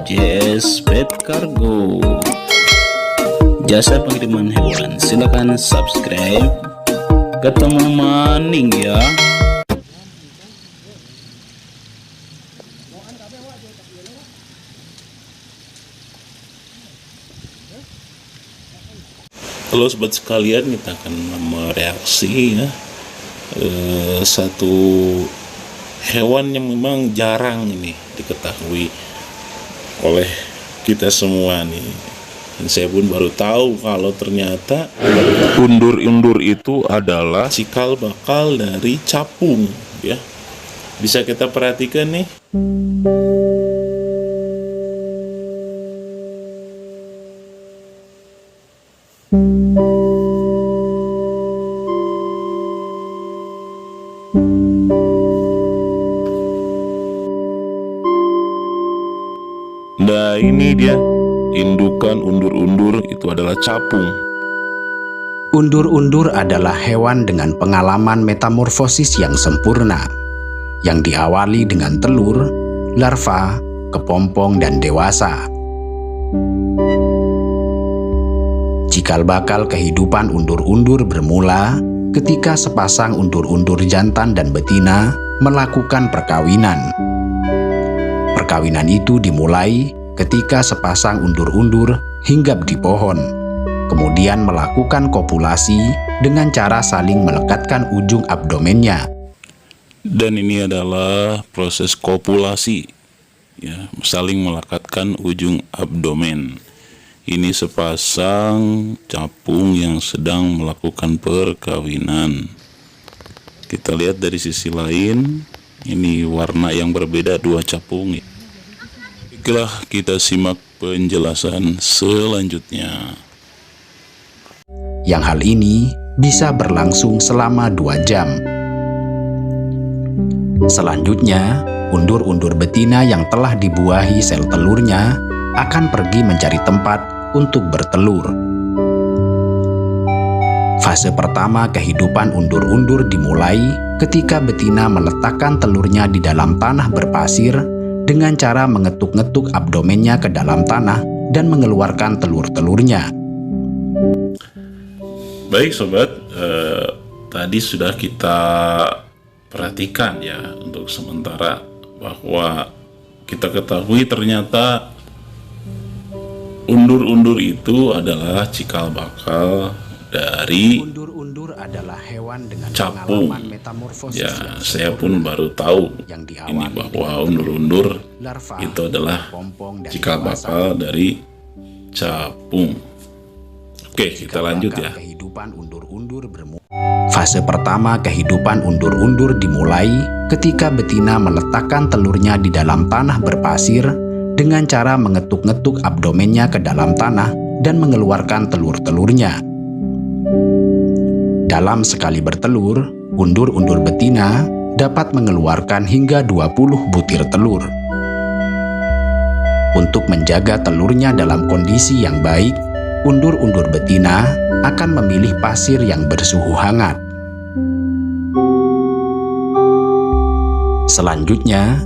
JS Pet Cargo, jasa pengiriman hewan. Silakan subscribe. Ketemu maning ya. Halo sobat sekalian, kita akan mereaksi ya satu hewan yang memang jarang ini diketahui oleh kita semua nih. Dan saya pun baru tahu kalau ternyata undur-undur itu adalah cikal bakal dari capung ya. Bisa kita perhatikan nih. Nah ini dia, indukan undur-undur itu adalah capung. Undur-undur adalah hewan dengan pengalaman metamorfosis yang sempurna, yang diawali dengan telur, larva, kepompong, dan dewasa. Cikal bakal kehidupan undur-undur bermula ketika sepasang undur-undur jantan dan betina melakukan perkawinan. Perkawinan itu dimulai ketika sepasang undur-undur hinggap di pohon, kemudian melakukan kopulasi dengan cara saling melekatkan ujung abdomennya. Dan ini adalah proses kopulasi, ya, saling melekatkan ujung abdomen. Ini sepasang capung yang sedang melakukan perkawinan. Kita lihat dari sisi lain, ini warna yang berbeda dua capung. Baiklah, kita simak penjelasan selanjutnya. Yang hal ini bisa berlangsung selama 2 jam. Selanjutnya, undur-undur betina yang telah dibuahi sel telurnya akan pergi mencari tempat untuk bertelur. Fase pertama kehidupan undur-undur dimulai ketika betina meletakkan telurnya di dalam tanah berpasir dengan cara mengetuk-ngetuk abdomennya ke dalam tanah dan mengeluarkan telur-telurnya. Baik sobat, tadi sudah kita perhatikan ya untuk sementara bahwa kita ketahui ternyata undur-undur itu adalah cikal bakal dari Undur-undur adalah hewan dengan capung. pengalaman metamorfosis. Ya, saya pun baru tahu ini bahwa undur-undur itu adalah cikal bakal dari capung. Oke, kita lanjut ya. Fase pertama kehidupan undur-undur dimulai ketika betina meletakkan telurnya di dalam tanah berpasir dengan cara mengetuk-ngetuk abdomennya ke dalam tanah dan mengeluarkan telur-telurnya. Dalam sekali bertelur, undur-undur betina dapat mengeluarkan hingga 20 butir telur. Untuk menjaga telurnya dalam kondisi yang baik, undur-undur betina akan memilih pasir yang bersuhu hangat. Selanjutnya,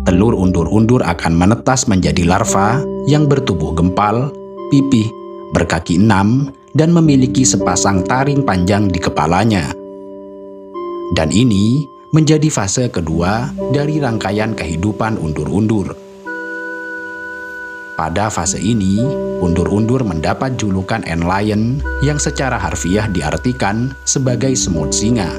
telur undur-undur akan menetas menjadi larva yang bertubuh gempal, pipih, berkaki 6, dan memiliki sepasang taring panjang di kepalanya. Dan ini menjadi fase kedua dari rangkaian kehidupan undur-undur. Pada fase ini, undur-undur mendapat julukan antlion yang secara harfiah diartikan sebagai semut singa.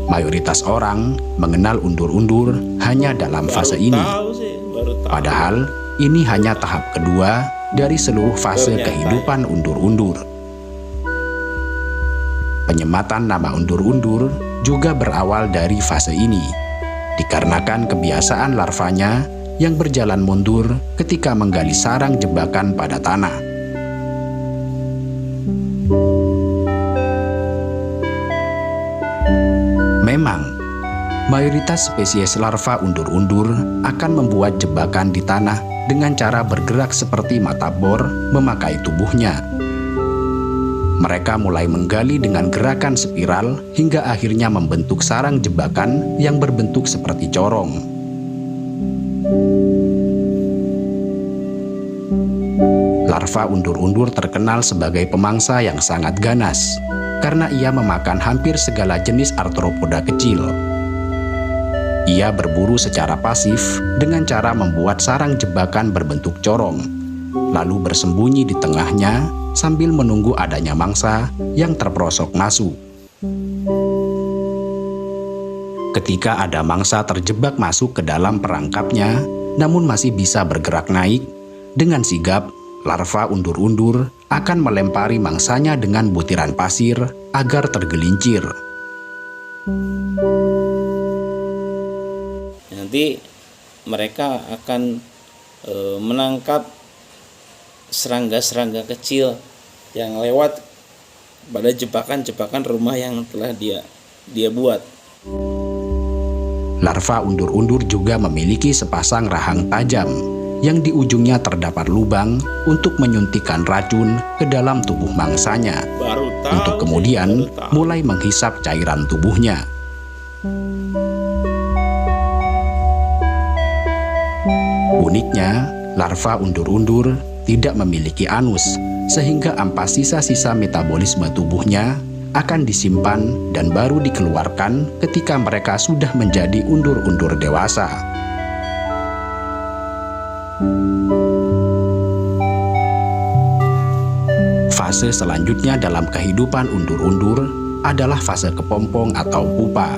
Mayoritas orang mengenal undur-undur hanya dalam fase ini. Padahal ini hanya tahap kedua dari seluruh fase kehidupan undur-undur. Penyematan nama undur-undur juga berawal dari fase ini, dikarenakan kebiasaan larvanya yang berjalan mundur ketika menggali sarang jebakan pada tanah. Memang, mayoritas spesies larva undur-undur akan membuat jebakan di tanah dengan cara bergerak seperti mata bor memakai tubuhnya. Mereka mulai menggali dengan gerakan spiral hingga akhirnya membentuk sarang jebakan yang berbentuk seperti corong. Larva undur-undur terkenal sebagai pemangsa yang sangat ganas karena ia memakan hampir segala jenis arthropoda kecil. Ia berburu secara pasif dengan cara membuat sarang jebakan berbentuk corong, lalu bersembunyi di tengahnya sambil menunggu adanya mangsa yang terperosok masuk. Ketika ada mangsa terjebak masuk ke dalam perangkapnya, namun masih bisa bergerak naik, dengan sigap, larva undur-undur akan melempari mangsanya dengan butiran pasir agar tergelincir. Nanti mereka akan menangkap serangga-serangga kecil yang lewat pada jebakan-jebakan rumah yang telah dia buat. Larva undur-undur juga memiliki sepasang rahang tajam yang di ujungnya terdapat lubang untuk menyuntikkan racun ke dalam tubuh mangsanya, untuk kemudian mulai menghisap cairan tubuhnya. Uniknya, larva undur-undur tidak memiliki anus, sehingga ampas sisa-sisa metabolisme tubuhnya akan disimpan dan baru dikeluarkan ketika mereka sudah menjadi undur-undur dewasa. Fase selanjutnya dalam kehidupan undur-undur adalah fase kepompong atau pupa.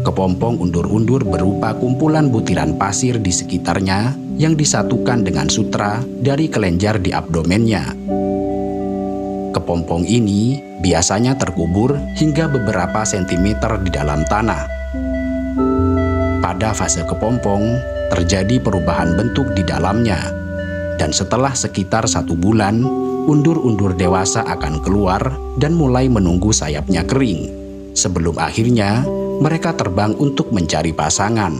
Kepompong undur-undur berupa kumpulan butiran pasir di sekitarnya yang disatukan dengan sutra dari kelenjar di abdomennya. Kepompong ini biasanya terkubur hingga beberapa sentimeter di dalam tanah. Pada fase kepompong, terjadi perubahan bentuk di dalamnya, dan setelah sekitar 1 bulan, undur-undur dewasa akan keluar dan mulai menunggu sayapnya kering, sebelum akhirnya mereka terbang untuk mencari pasangan.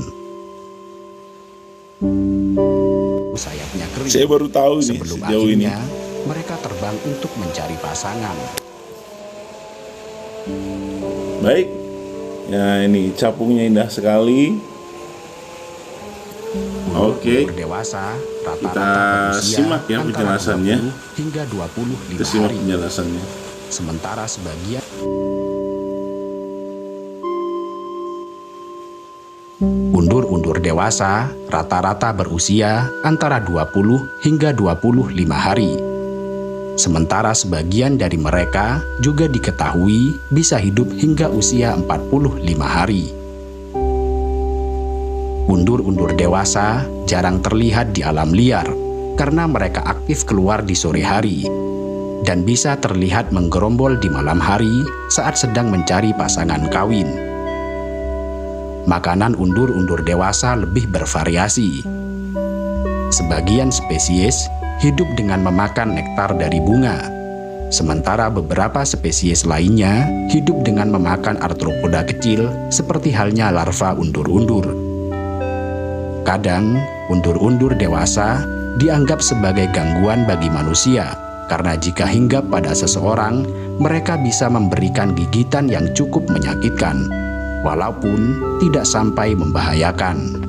Sayapnya kering. Saya baru tahu nih Sebelum sejauh ini. akhirnya mereka terbang untuk mencari pasangan. Baik, ya ini capungnya indah sekali. Oke, Undur dewasa rata-rata kita berusia simak ya antara penjelasannya. 20 hingga 25 Kita simak hari. penjelasannya. Sementara sebagian undur-undur dewasa rata-rata berusia antara 20 hingga 25 hari. Sementara sebagian dari mereka juga diketahui bisa hidup hingga usia 45 hari. Undur-undur dewasa jarang terlihat di alam liar karena mereka aktif keluar di sore hari dan bisa terlihat menggerombol di malam hari saat sedang mencari pasangan kawin. Makanan undur-undur dewasa lebih bervariasi. Sebagian spesies hidup dengan memakan nektar dari bunga, sementara beberapa spesies lainnya hidup dengan memakan arthropoda kecil seperti halnya larva undur-undur. Kadang, undur-undur dewasa dianggap sebagai gangguan bagi manusia, karena jika hinggap pada seseorang, mereka bisa memberikan gigitan yang cukup menyakitkan, walaupun tidak sampai membahayakan.